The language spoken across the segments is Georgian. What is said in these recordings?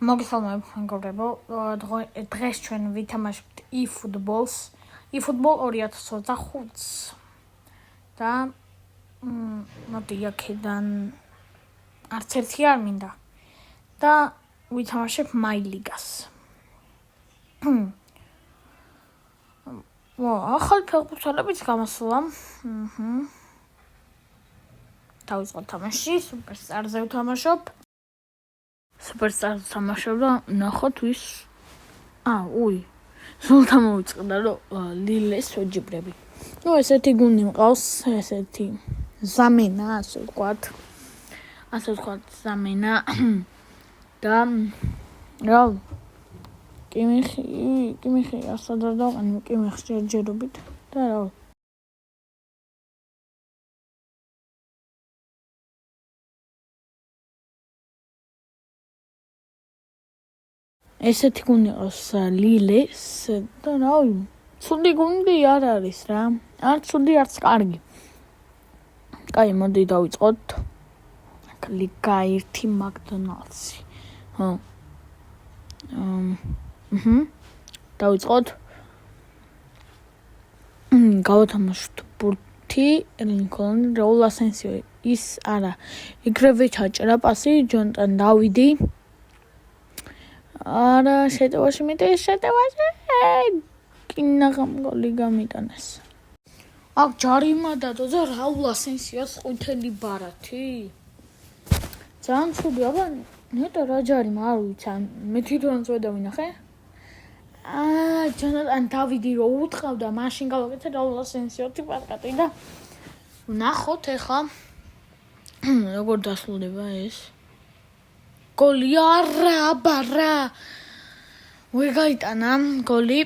მოგესალმებით მეგობრებო, დღეს ჩვენ ვითამაშებთ eFootball 2025 და მოდი აქედან არც ერთი არ მინდა და ვითამაშებ My Ligas. ახალი ფეხბურთელებიც გამოსულა. დავიწყოთ თამაში, Superstar-ზე ვთამაშობ. Superstar-ზე თამაშობ და ნახოთ ვის. სულ დამოვიწყდა რომ ლილეს ვეჯიბრები. ესეთი გუნდი მყავს, ესეთი ზამენა, ასე ვთქვათ, ზამენა და რა კიმიხი ასად არ დავყენე, კიმიხს ჯერჯერობით და რა ესეთი გუნდი ყავს ლილეს და რავი, ცუდი გუნდი არ არის რა. არც ცუდი, არც კარგი. კაი, მოდი დავიწყოთ. ლიგა 1 მაკდონალდსი. დავიწყოთ. გავათამაშოთ ბურთი, ლინკოლნი, რაულ ასენსიო. ის არა. იგრევე ჩაჭრა პასი ჯონტან დავიდი. არა, შეტევაში კინაღამ გოლი გამიტანეს. აქ ჯარიმა დადო და რაულ ასენსიოს ყვითელი ბარათი. ძალიან ცუდი, აბა ნეტო რა ჯარიმა, არ ვიცი, მე თვითონაც ვინახე. ჯონატან დავიდი რო უტყავდა, მაშინ გავაკეთე რაულ ასენსიოთი პარკატი და ნახოთ ახლა როგორ დასრულდება ეს. გოლი არა, აბარა. ვერ გაიტანა გოლი.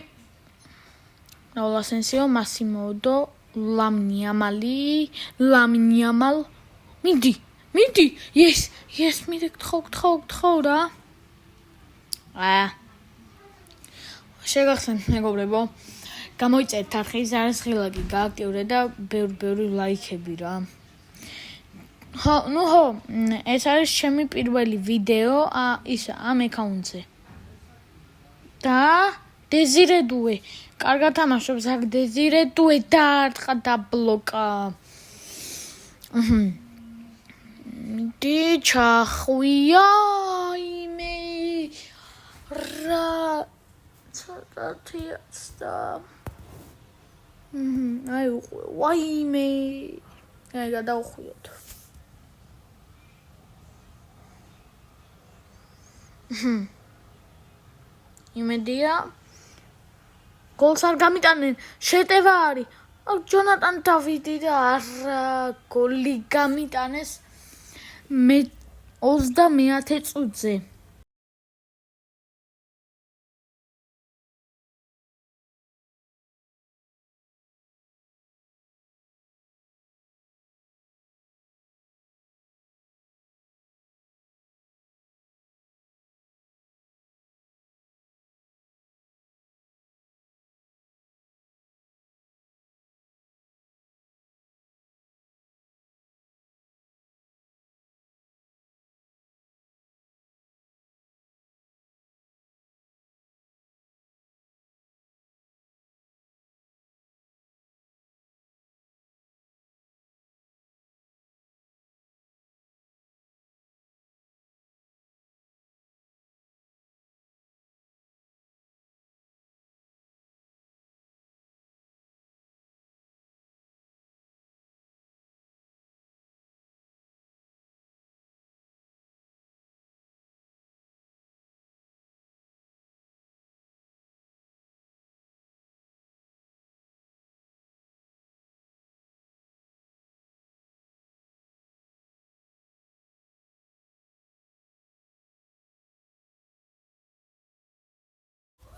რაულ ასენსიო, მასიმოდო, ლამინიამალ. მიდი. Yes, მიდი, გთხოვ რა. შეგახსენთ მეგობრებო, გამოიწერეთ არხი, ზარეს ღილაკი გააქტიურეთ და ბევრი ლაიქები რა. ხო, ეს არის ჩემი პირველი ვიდეო ამ აკაუნტზე. და დეზირე დუე, კარგად თამაშობს აქ დეზირე დუე დაარტყა და ბლოკა. მიდი ჩახვია იმე რა ცოტათიაც და ვაიმე გადავხვიოთ. იმედია გოლს არ გამიტანენ, შეტევა არის. ჯონატან დავიდი და არა გოლი გამიტანეს 30 წუთზე.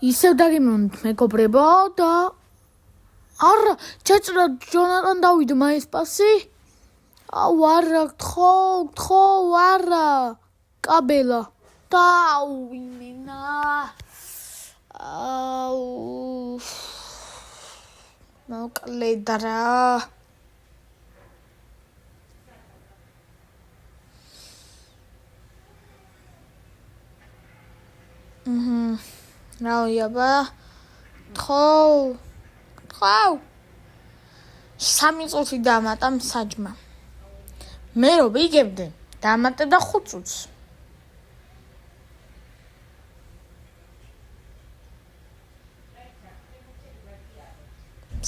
ისევ დაგიმონთ მეგობრებო და არა, ჩაჭრა ჯონატან დავიდმა ეს პასი. არა, გთხოვ, არა. კაბელა. დაუვიმენა. მოკლედა რა. რავია, თხო 3 წუთი დამატა საჯმა. მე რო ვიგებდი, დამატე და 5 წუთს.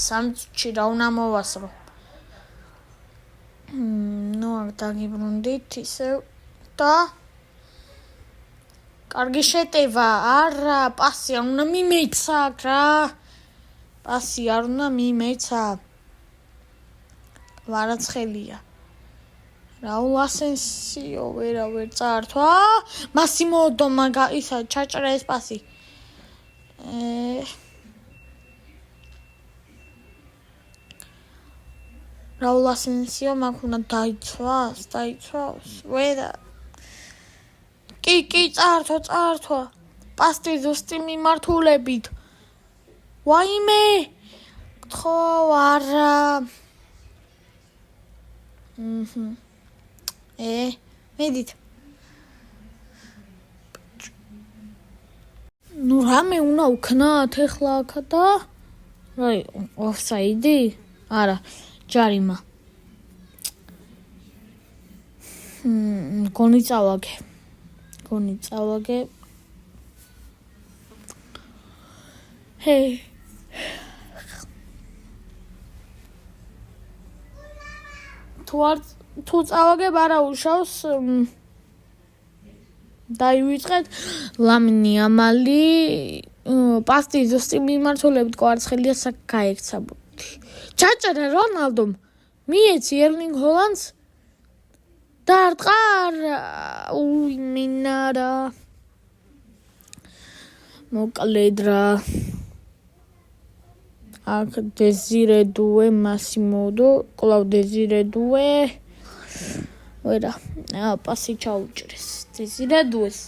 სამწუთში რა უნდა მოვასრო. ნუ აქ დაგიბრუნდით ისევ და კარგი შეტევა, არა, პასი არ უნდა მიმეცა რა. პასი არ უნდა მიმეცა. ვარაცხელია. რაულ ასენსიო ვერ წართვა. მასიმო დომა ისა ჩაჭრა ეს პასი. რაულ ასენსიო მაგ უნდა დაიცვას. ვერა. კი, წართვა. პასტი ზუსტი მიმართულებით. ვაიმე. ხო, არა. მედით. ნუ რამე უნდა უქნათ ეხლა აქა და აი, ოფსაიდი? არა, ჯარიმა. გონი წავაგე. ჰეი. თუ წავაგებ არა უშავს დაივიწყეთ ლამნი ამალი პასტი ზუსტი მიმართულებით კვარცხელია საკაექცა ჩაჭრა რონალდომ მიეცი ერლინგ ჰოლანდს დარტყარ მინარა მოკლედრა აქ დეზირე დუე მასიმოდო კლავ დეზირე დუე ვერა პასი ჩაუჭრეს დეზირე დუეს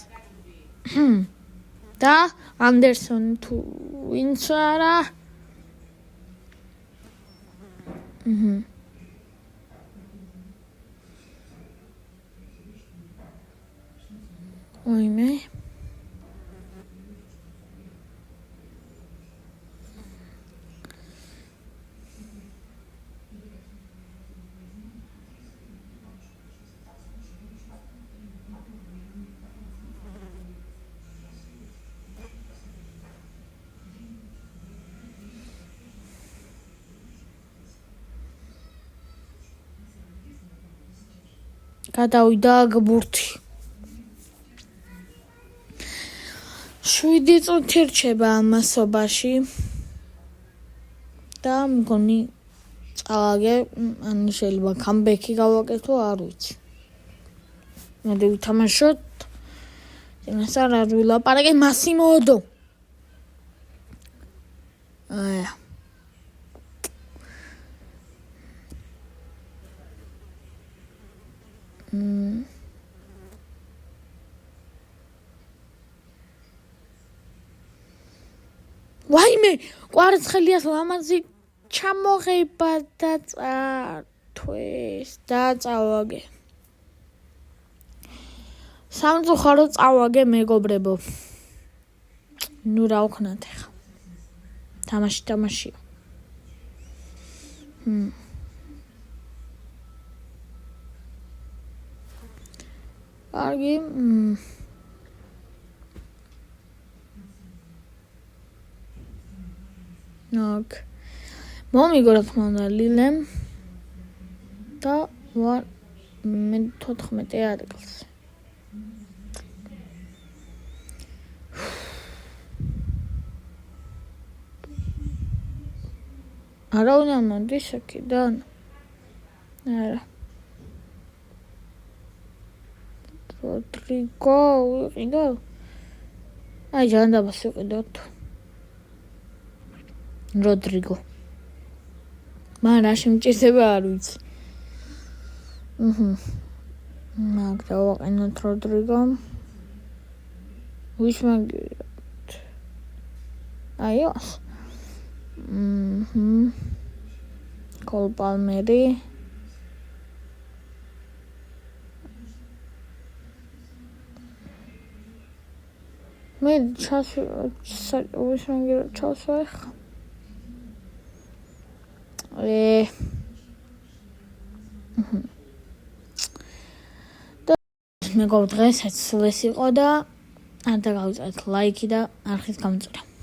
და ანდერსონ თუ ვინც არა ოიმე გადავიდა გბურთი 7 წუთი რჩება ამასობაში და მგონი წავაგე ანუ შეიძლება კამბექი გავაკეთო არ ვიცი მოდი ვითამაშოთ ეს არა ვილაპარაკე მასიმოდო აია ვაიმე კვარცხელიას ლამაზი ჩამოღება და წართვეს და წავაგე სამწუხარო წავაგე მეგობრებო ნუ რა ვქნათ ახლა თამაში კარგი ნაკ მომიგო რა თქმა უნდა ლილემ და ვარ მე 14 ადგილს არა უნდა მოდის აქედან არა როდრიგო ვიყიდო აი ჯანდაბას ვიყიდოთ როდრიგო მან რა შემჭირდება არ ვიცი მაგ დავაყენოთ როდრიგო ვის მაგირებთ აიოს კოლ პალმერი მე ჩასვე ხა. მეგობრ დღესაც სულ ეს იყო და არ დაგავიწყეთ ლაიქი და არხის გამოწვევა.